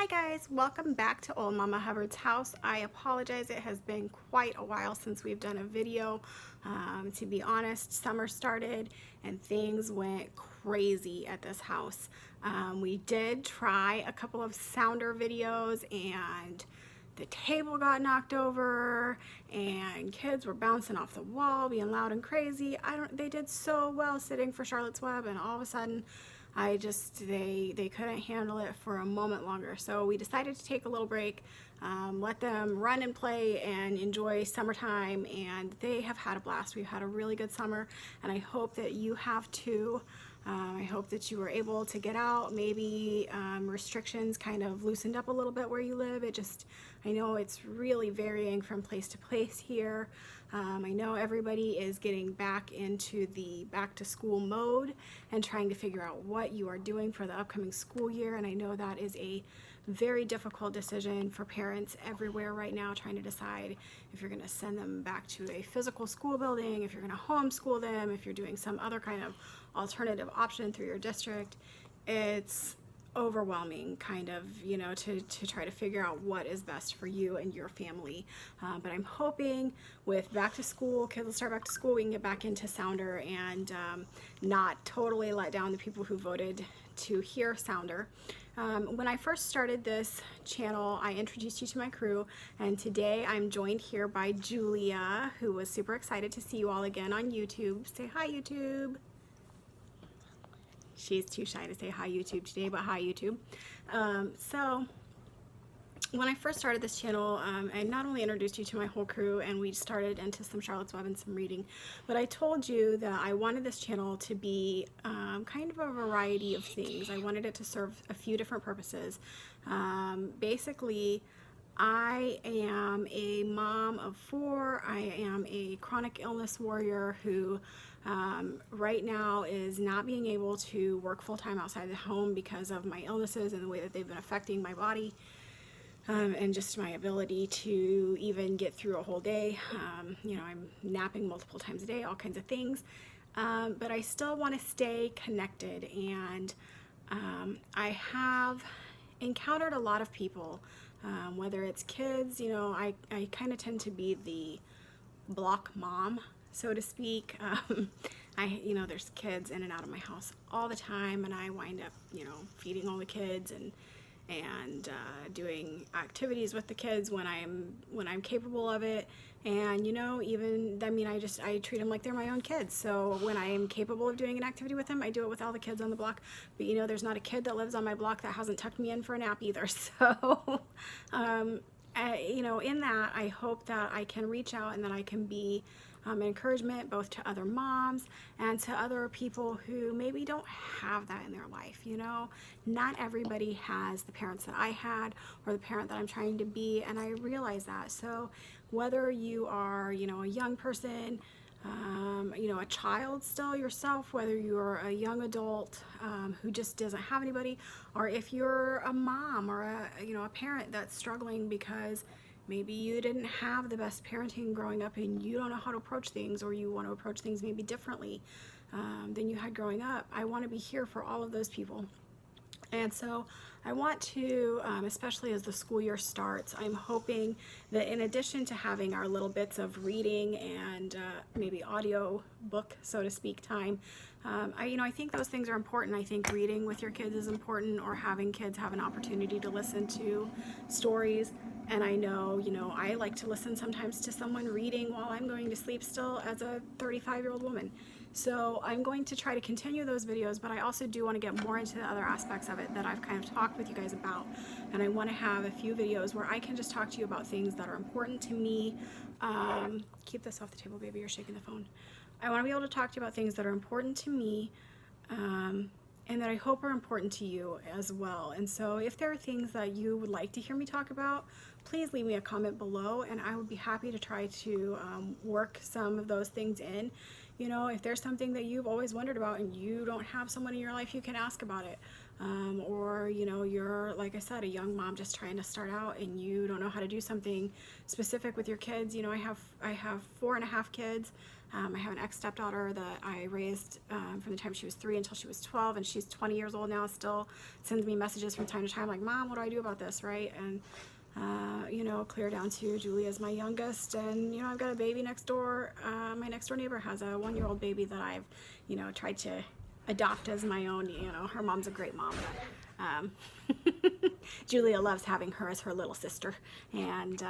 Hi guys, welcome back to Old Mama Hubbard's house. I apologize, it has been quite a while since we've done a video. To be honest, summer started and things went crazy at this house. We did try a couple of sounder videos and the table got knocked over and kids were bouncing off the wall, being loud and crazy. They did so well sitting for Charlotte's Web, and all of a sudden they couldn't handle it for a moment longer. So we decided to take a little break, let them run and play and enjoy summertime, and they have had a blast. We've had a really good summer, and I hope that you have too. I hope that you were able to get out. Maybe restrictions kind of loosened up a little bit where you live. I know it's really varying from place to place here. I know everybody is getting back into the back to school mode and trying to figure out what you are doing for the upcoming school year, and I know that is a very difficult decision for parents everywhere right now, trying to decide if you're going to send them back to a physical school building, if you're going to homeschool them, if you're doing some other kind of alternative option through your district. It's overwhelming kind of, to try to figure out what is best for you and your family. But I'm hoping with back to school, kids will start back to school, we can get back into sounder and not totally let down the people who voted to hear sounder. When I first started this channel, I introduced you to my crew, and today I'm joined here by Julia, who was super excited to see you all again on YouTube. Say hi, YouTube. She's too shy to say hi YouTube today, but hi YouTube. So when I first started this channel, I not only introduced you to my whole crew and we started into some Charlotte's Web and some reading, but I told you that I wanted this channel to be kind of a variety of things. I wanted it to serve a few different purposes. Basically, I am a mom of 4. I am a chronic illness warrior who right now is not being able to work full-time outside the home because of my illnesses and the way that they've been affecting my body, and just my ability to even get through a whole day. I'm napping multiple times a day, all kinds of things, but I still want to stay connected, and I have encountered a lot of people, whether it's kids. I kind of tend to be the block mom, so to speak. There's kids in and out of my house all the time, and I wind up, feeding all the kids and doing activities with the kids when I'm capable of it. And I treat them like they're my own kids. So when I am capable of doing an activity with them, I do it with all the kids on the block. But there's not a kid that lives on my block that hasn't tucked me in for a nap either. So in that, I hope that I can reach out and that I can be an encouragement both to other moms and to other people who maybe don't have that in their life. Not everybody has the parents that I had or the parent that I'm trying to be, and I realize that. So whether you are, a young person, a child still yourself, whether you're a young adult who just doesn't have anybody, or if you're a mom or a parent that's struggling because maybe you didn't have the best parenting growing up and you don't know how to approach things, or you want to approach things maybe differently than you had growing up. I want to be here for all of those people. And so I want to, especially as the school year starts, I'm hoping that in addition to having our little bits of reading and maybe audio book, so to speak, time, I think those things are important. I think reading with your kids is important, or having kids have an opportunity to listen to stories. And I know, I like to listen sometimes to someone reading while I'm going to sleep still as a 35-year-old woman. So I'm going to try to continue those videos, but I also do want to get more into the other aspects of it that I've kind of talked with you guys about. And I want to have a few videos where I can just talk to you about things that are important to me. Keep this off the table, baby, you're shaking the phone. I want to be able to talk to you about things that are important to me, and that I hope are important to you as well. And so if there are things that you would like to hear me talk about, please leave me a comment below, and I would be happy to try to work some of those things in. If there's something that you've always wondered about and you don't have someone in your life you can ask about it, or you're, like I said, a young mom just trying to start out and you don't know how to do something specific with your kids. I have 4.5 kids. I have an ex-stepdaughter that I raised from the time she was 3 until she was 12, and she's 20 years old now, still sends me messages from time to time like, Mom, what do I do about this, right? And you know, clear down to Julia's my youngest, and you know, I've got a baby next door. My next door neighbor has a 1-year-old baby that I've, you know, tried to adopt as my own. You know, her mom's a great mom, but Julia loves having her as her little sister, and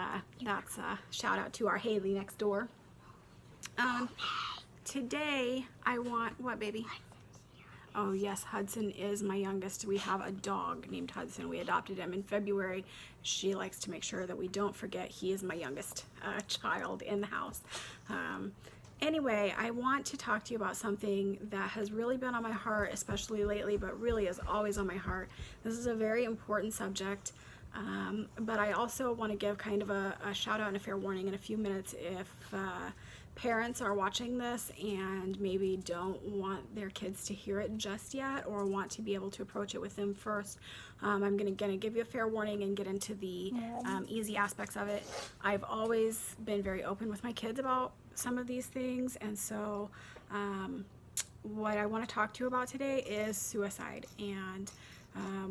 that's a shout out to our Haley next door. Today I want, what, baby? Oh yes, Hudson is my youngest. We have a dog named Hudson. We adopted him in February. She likes to make sure that we don't forget he is my youngest child in the house. Anyway, I want to talk to you about something that has really been on my heart, especially lately, but really is always on my heart. This is a very important subject, but I also want to give kind of a shout out and a fair warning in a few minutes if parents are watching this and maybe don't want their kids to hear it just yet, or want to be able to approach it with them first. I'm gonna give you a fair warning and get into the easy aspects of it. I've always been very open with my kids about some of these things, and so what I want to talk to you about today is suicide. And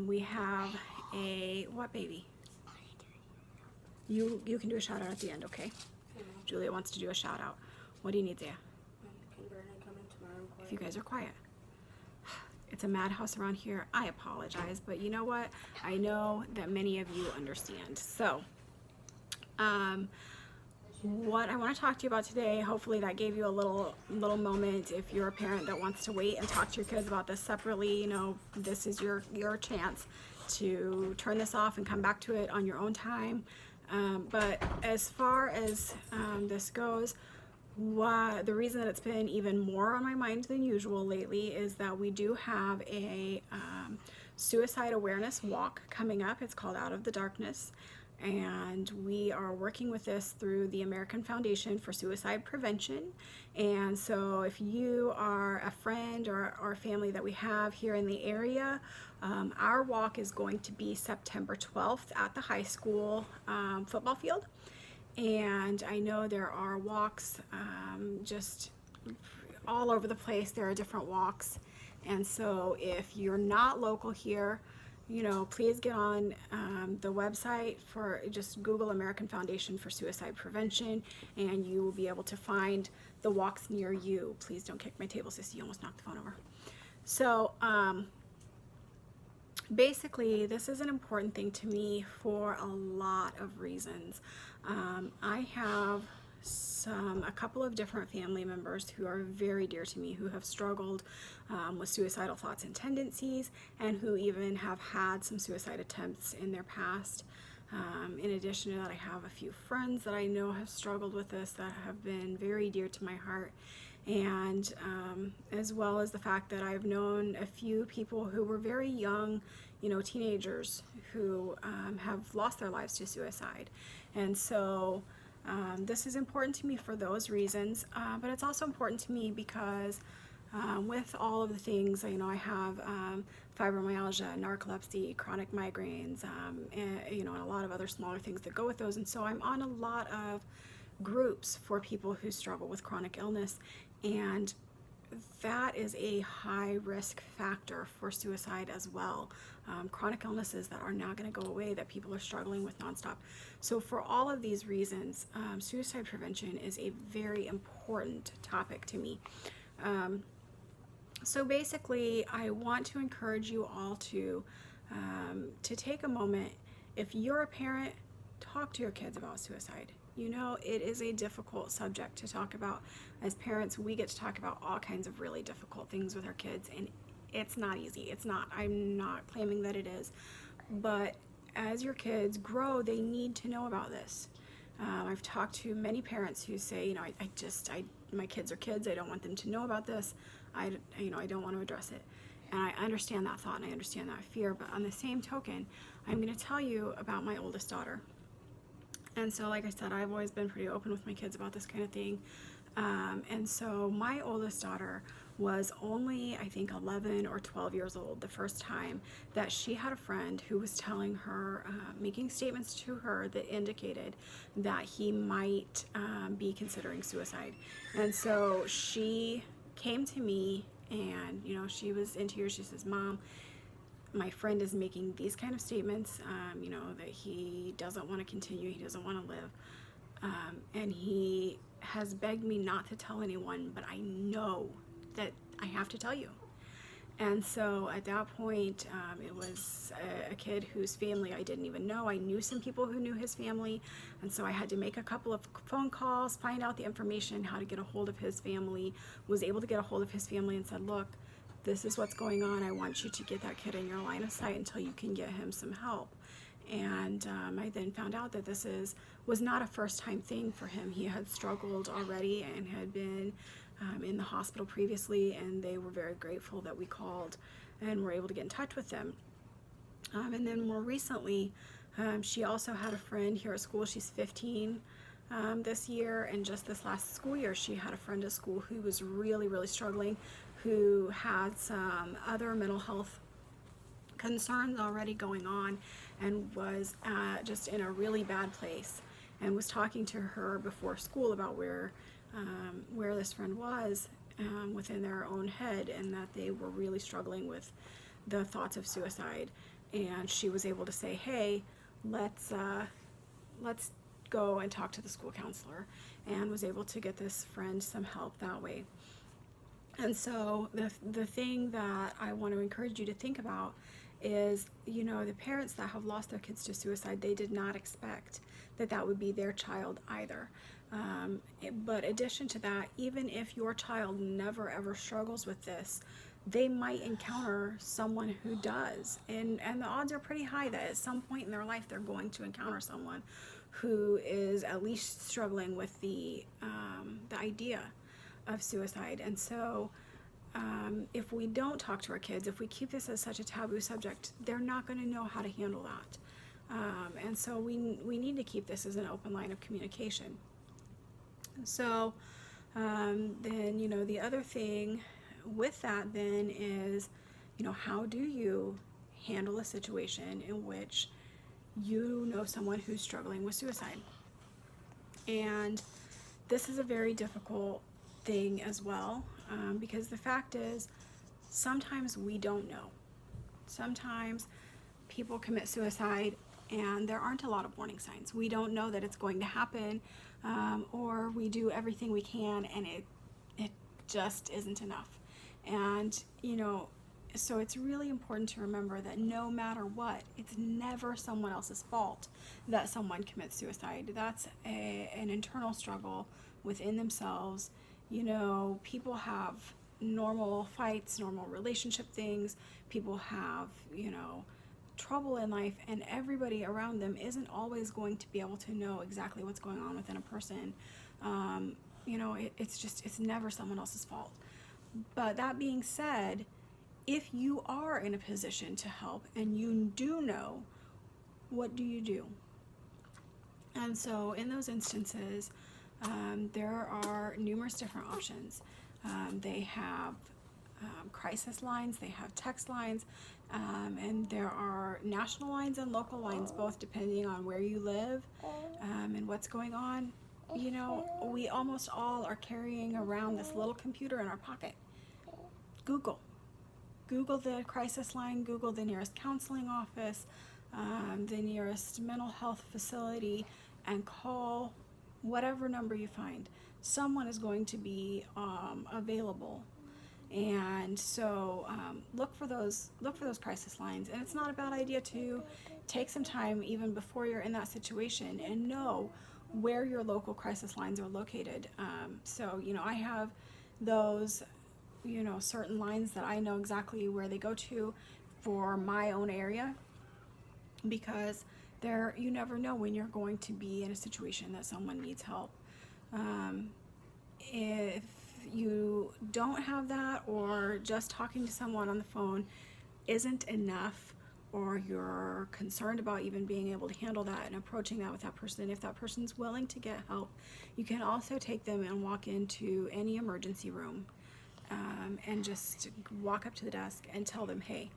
we have a, what, baby? You can do a shout out at the end, okay? Julia wants to do a shout out. What do you need, Zaya? If you guys are quiet. It's a madhouse around here. I apologize, but you know what? I know that many of you understand. So, what I want to talk to you about today, hopefully that gave you a little moment. If you're a parent that wants to wait and talk to your kids about this separately, you know, this is your chance to turn this off and come back to it on your own time. But as far as this goes, the reason that it's been even more on my mind than usual lately is that we do have a suicide awareness walk coming up. It's called Out of the Darkness, and we are working with this through the American Foundation for Suicide Prevention. And so if you are a friend or a family that we have here in the area, our walk is going to be September 12th at the high school football field. And I know there are walks just all over the place. There are different walks. And so if you're not local here, you know, please get on the website, for just Google American Foundation for Suicide Prevention, and you will be able to find the walks near you. Please don't kick my table, sissy. You almost knocked the phone over. So basically, this is an important thing to me for a lot of reasons. I have a couple of different family members who are very dear to me, who have struggled with suicidal thoughts and tendencies, and who even have had some suicide attempts in their past. In addition to that, I have a few friends that I know have struggled with this that have been very dear to my heart. And as well as the fact that I've known a few people who were very young, you know, teenagers who have lost their lives to suicide. And so this is important to me for those reasons, but it's also important to me because with all of the things, you know, I have fibromyalgia, narcolepsy, chronic migraines, and, you know, and a lot of other smaller things that go with those. And so I'm on a lot of groups for people who struggle with chronic illness, and that is a high risk factor for suicide as well. Chronic illnesses that are not going to go away, that people are struggling with nonstop. So for all of these reasons, suicide prevention is a very important topic to me. So basically, I want to encourage you all to take a moment. If you're a parent, talk to your kids about suicide. You know, it is a difficult subject to talk about. As parents, we get to talk about all kinds of really difficult things with our kids, and it's not easy. It's not. I'm not claiming that it is. But as your kids grow, they need to know about this. I've talked to many parents who say, you know, my kids are kids. I don't want them to know about this. I don't want to address it. And I understand that thought and I understand that fear. But on the same token, I'm going to tell you about my oldest daughter. And so, like I said, I've always been pretty open with my kids about this kind of thing. And so my oldest daughter was only, I think, 11 or 12 years old the first time that she had a friend who was telling her, making statements to her that indicated that he might be considering suicide. And so she came to me, and she was in tears. She says, "Mom, my friend is making these kind of statements, that he doesn't want to continue, he doesn't want to live, and he has begged me not to tell anyone, but I know that I have to tell you." And so at that point, it was a kid whose family I didn't even know. I knew some people who knew his family, and so I had to make a couple of phone calls, find out the information, how to get a hold of his family, was able to get a hold of his family and said, "Look, this is what's going on. I want you to get that kid in your line of sight until you can get him some help." And I then found out that this was not a first-time thing for him. He had struggled already and had been in the hospital previously, and they were very grateful that we called and were able to get in touch with them. And then more recently, she also had a friend here at school. She's 15 this year, and just this last school year, she had a friend at school who was really, really struggling, who had some other mental health concerns already going on, and was just in a really bad place, and was talking to her before school about where this friend was within their own head, and that they were really struggling with the thoughts of suicide. And she was able to say, "Hey, let's go and talk to the school counselor," and was able to get this friend some help that way. And so the thing that I want to encourage you to think about is, the parents that have lost their kids to suicide, they did not expect that would be their child either. But addition to that, even if your child never ever struggles with this, they might encounter someone who does. And the odds are pretty high that at some point in their life they're going to encounter someone who is at least struggling with the idea of suicide. And so if we don't talk to our kids, if we keep this as such a taboo subject, they're not going to know how to handle that. And so we need to keep this as an open line of communication. So then, the other thing with that then is, how do you handle a situation in which you know someone who's struggling with suicide? And this is a very difficult thing as well, because the fact is, sometimes we don't know. Sometimes people commit suicide and there aren't a lot of warning signs. We don't know that it's going to happen, or we do everything we can and it just isn't enough. And so it's really important to remember that no matter what, it's never someone else's fault that someone commits suicide. That's an internal struggle within themselves. People have normal fights, normal relationship things. People have, trouble in life, and everybody around them isn't always going to be able to know exactly what's going on within a person. It's never someone else's fault. But that being said, if you are in a position to help and you do know, what do you do? And so in those instances, there are numerous different options. They have crisis lines, they have text lines, and there are national lines and local lines, both depending on where you live and what's going on. We almost all are carrying around this little computer in our pocket. Google the crisis line, Google the nearest counseling office, the nearest mental health facility, and call whatever number you find. Someone is going to be available. And so look for those crisis lines. And it's not a bad idea to take some time even before you're in that situation and know where your local crisis lines are located. So I have those certain lines that I know exactly where they go to for my own area, because you never know when you're going to be in a situation that someone needs help. If you don't have that, or just talking to someone on the phone isn't enough, or you're concerned about even being able to handle that and approaching that with that person, if that person's willing to get help, you can also take them and walk into any emergency room and just walk up to the desk and tell them, hey,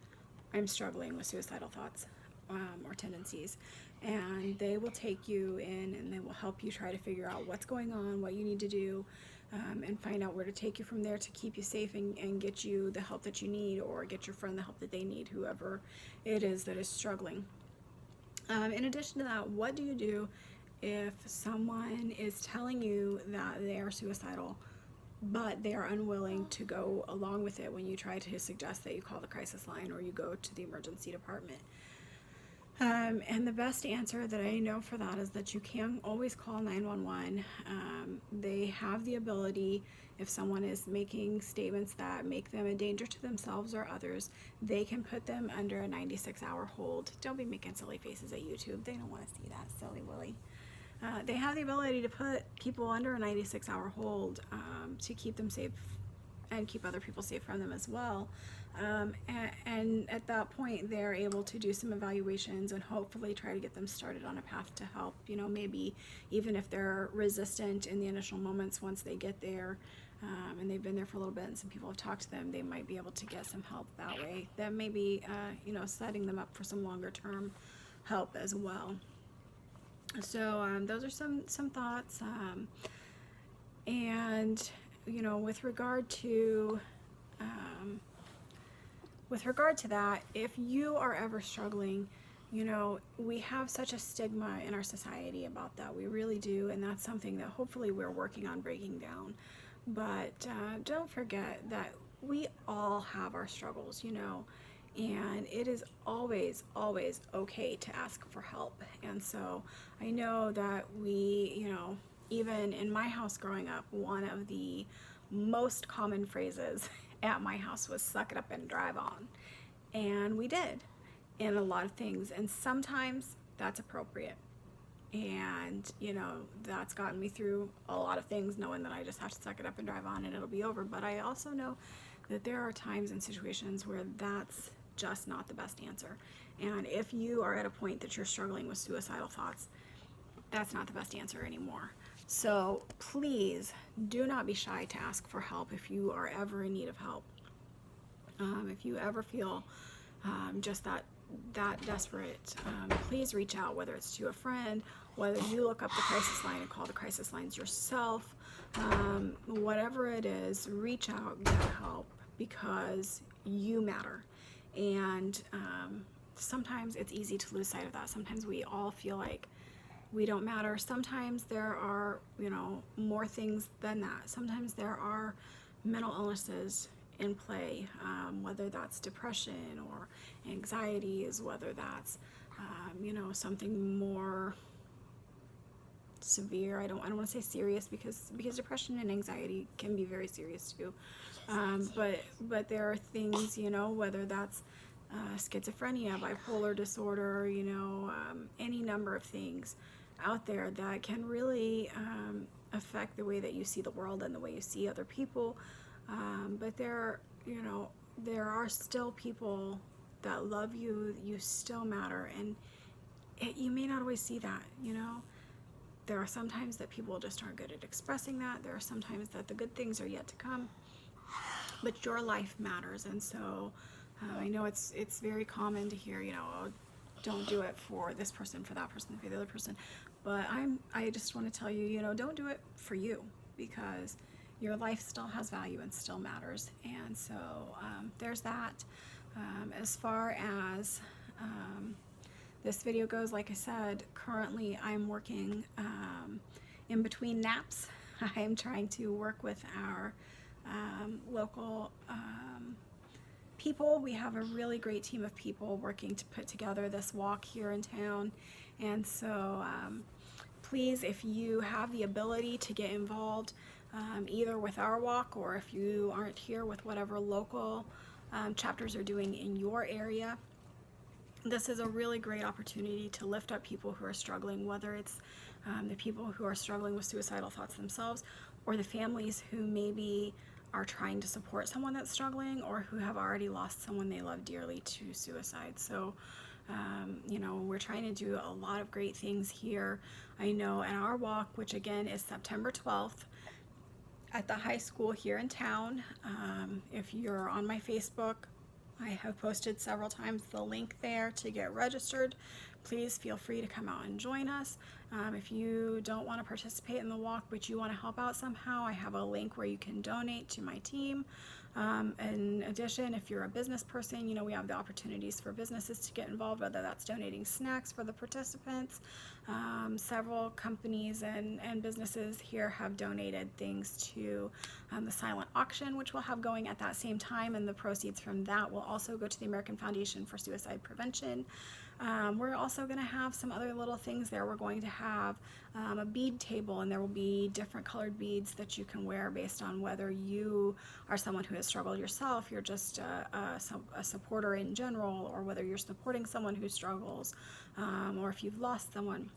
I'm struggling with suicidal thoughts or tendencies. And they will take you in and they will help you try to figure out what's going on, what you need to do, and find out where to take you from there to keep you safe and get you the help that you need, or get your friend the help that they need, whoever it is that is struggling. In addition to that, what do you do if someone is telling you that they are suicidal, but they are unwilling to go along with it when you try to suggest that you call the crisis line or you go to the emergency department? And the best answer that I know for that is that you can always call 911. They have the ability, if someone is making statements that make them a danger to themselves or others, they can put them under a 96-hour hold. Don't be making silly faces at YouTube. They don't want to see that, silly Willy. They have the ability to put people under a 96-hour hold to keep them safe and keep other people safe from them as well. And at that point, they're able to do some evaluations and hopefully try to get them started on a path to help. You know, maybe even if they're resistant in the initial moments, once they get there and they've been there for a little bit and some people have talked to them, they might be able to get some help that way. That may be, setting them up for some longer term help as well. So those are some thoughts. And, with regard to that, if you are ever struggling, we have such a stigma in our society about that. We really do. And that's something that hopefully we're working on breaking down. But don't forget that we all have our struggles, and it is always, always okay to ask for help. And so I know that we, even in my house growing up, one of the most common phrases at my house was suck it up and drive on. And we did in a lot of things. And sometimes that's appropriate. And, that's gotten me through a lot of things, knowing that I just have to suck it up and drive on and it'll be over. But I also know that there are times and situations where that's just not the best answer. And if you are at a point that you're struggling with suicidal thoughts, that's not the best answer anymore. So please do not be shy to ask for help if you are ever in need of help. If you ever feel just that desperate, please reach out, whether it's to a friend, whether you look up the crisis line and call the crisis lines yourself, whatever it is, reach out, get help, because you matter. And sometimes it's easy to lose sight of that. Sometimes we all feel like we don't matter. Sometimes there are, more things than that. Sometimes there are mental illnesses in play, whether that's depression or anxieties, whether that's, something more severe. I don't want to say serious because depression and anxiety can be very serious too. But there are things, whether that's schizophrenia, bipolar disorder, any number of things out there that can really affect the way that you see the world and the way you see other people. But there are still people that love you. You still matter, and you may not always see that. There are some times that people just aren't good at expressing that. There are some times that the good things are yet to come, but your life matters. And so I know it's very common to hear, oh, don't do it for this person, for that person, for the other person. But I just want to tell you, don't do it for you, because your life still has value and still matters. And so there's that. As far as this video goes, like I said, currently I'm working in between naps. I'm trying to work with our local people. We have a really great team of people working to put together this walk here in town. And so please, if you have the ability to get involved, either with our walk, or if you aren't here, with whatever local chapters are doing in your area, this is a really great opportunity to lift up people who are struggling, whether it's the people who are struggling with suicidal thoughts themselves, or the families who maybe are trying to support someone that's struggling, or who have already lost someone they love dearly to suicide. So we're trying to do a lot of great things here. I know at our walk, which again is September 12th, at the high school here in town. If you're on my Facebook, I have posted several times the link there to get registered. Please feel free to come out and join us. If you don't want to participate in the walk, but you want to help out somehow, I have a link where you can donate to my team. In addition, if you're a business person, we have the opportunities for businesses to get involved, whether that's donating snacks for the participants. Several companies and businesses here have donated things to the silent auction, which we'll have going at that same time, and the proceeds from that will also go to the American Foundation for Suicide Prevention. We're also going to have some other little things there. We're going to have a bead table, and there will be different colored beads that you can wear based on whether you are someone who has struggled yourself, you're just a supporter in general, or whether you're supporting someone who struggles, or if you've lost someone.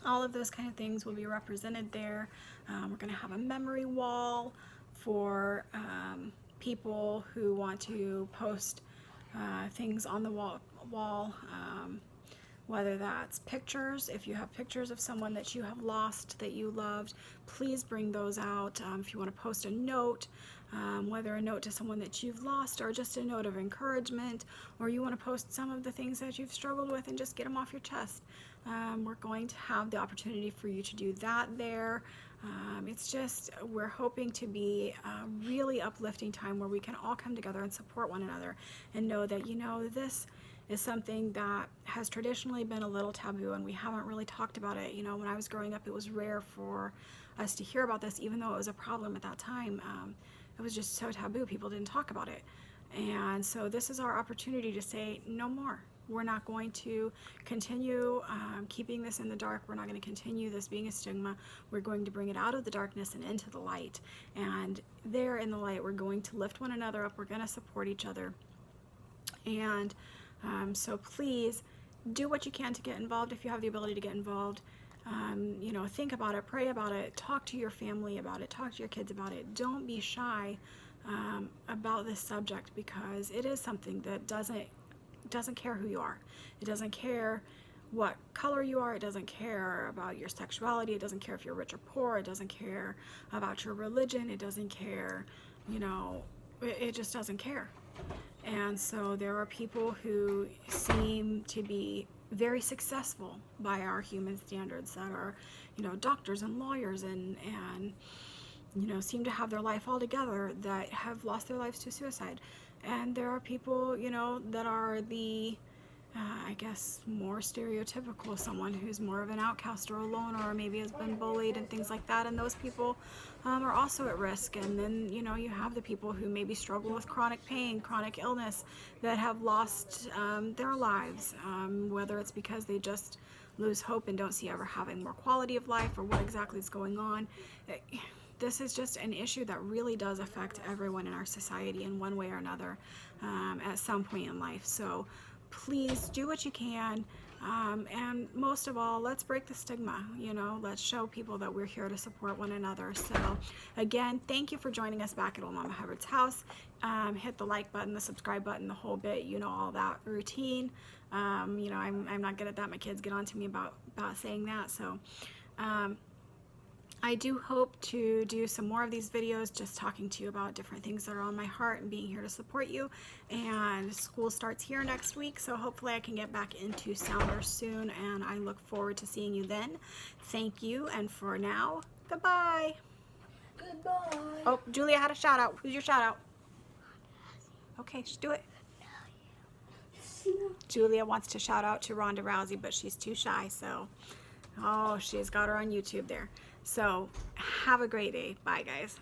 All of those kind of things will be represented there. We're going to have a memory wall for people who want to post things on the wall, whether that's pictures. If you have pictures of someone that you have lost that you loved, please bring those out. If you want to post a note, whether a note to someone that you've lost or just a note of encouragement, or you want to post some of the things that you've struggled with and just get them off your chest, we're going to have the opportunity for you to do that there. It's just, we're hoping to be a really uplifting time where we can all come together and support one another and know that, this is something that has traditionally been a little taboo, and we haven't really talked about it. When I was growing up, it was rare for us to hear about this, even though it was a problem at that time. It was just so taboo. People didn't talk about it. And so this is our opportunity to say no more. We're not going to continue keeping this in the dark. We're not going to continue this being a stigma. We're going to bring it out of the darkness and into the light. And there in the light, we're going to lift one another up. We're going to support each other. And so please do what you can to get involved if you have the ability to get involved. Think about it, pray about it, talk to your family about it, talk to your kids about it. Don't be shy about this subject, because it is something that doesn't care who you are. It doesn't care what color you are. It doesn't care about your sexuality. It doesn't care if you're rich or poor. It doesn't care about your religion. It doesn't care, it just doesn't care. And so there are people who seem to be very successful by our human standards, that are, doctors and lawyers and seem to have their life all together, that have lost their lives to suicide. And there are people, that are the, I guess, more stereotypical, someone who's more of an outcast or a loner, or maybe has been bullied and things like that. And those people are also at risk. And then, you have the people who maybe struggle with chronic pain, chronic illness, that have lost their lives, whether it's because they just lose hope and don't see ever having more quality of life, or what exactly is going on. This is just an issue that really does affect everyone in our society in one way or another at some point in life. So please do what you can. And most of all, let's break the stigma. Let's show people that we're here to support one another. So again, thank you for joining us back at Old Mama Hubbard's house. Hit the like button, the subscribe button, the whole bit, all that routine. I'm not good at that. My kids get on to me about saying that. So I do hope to do some more of these videos, just talking to you about different things that are on my heart and being here to support you. And school starts here next week, so hopefully I can get back into Sounders soon, and I look forward to seeing you then. Thank you, and for now, goodbye. Goodbye. Oh, Julia had a shout out. Who's your shout out? Okay, just do it. Julia wants to shout out to Ronda Rousey, but she's too shy, so she's got her on YouTube there. So have a great day. Bye, guys.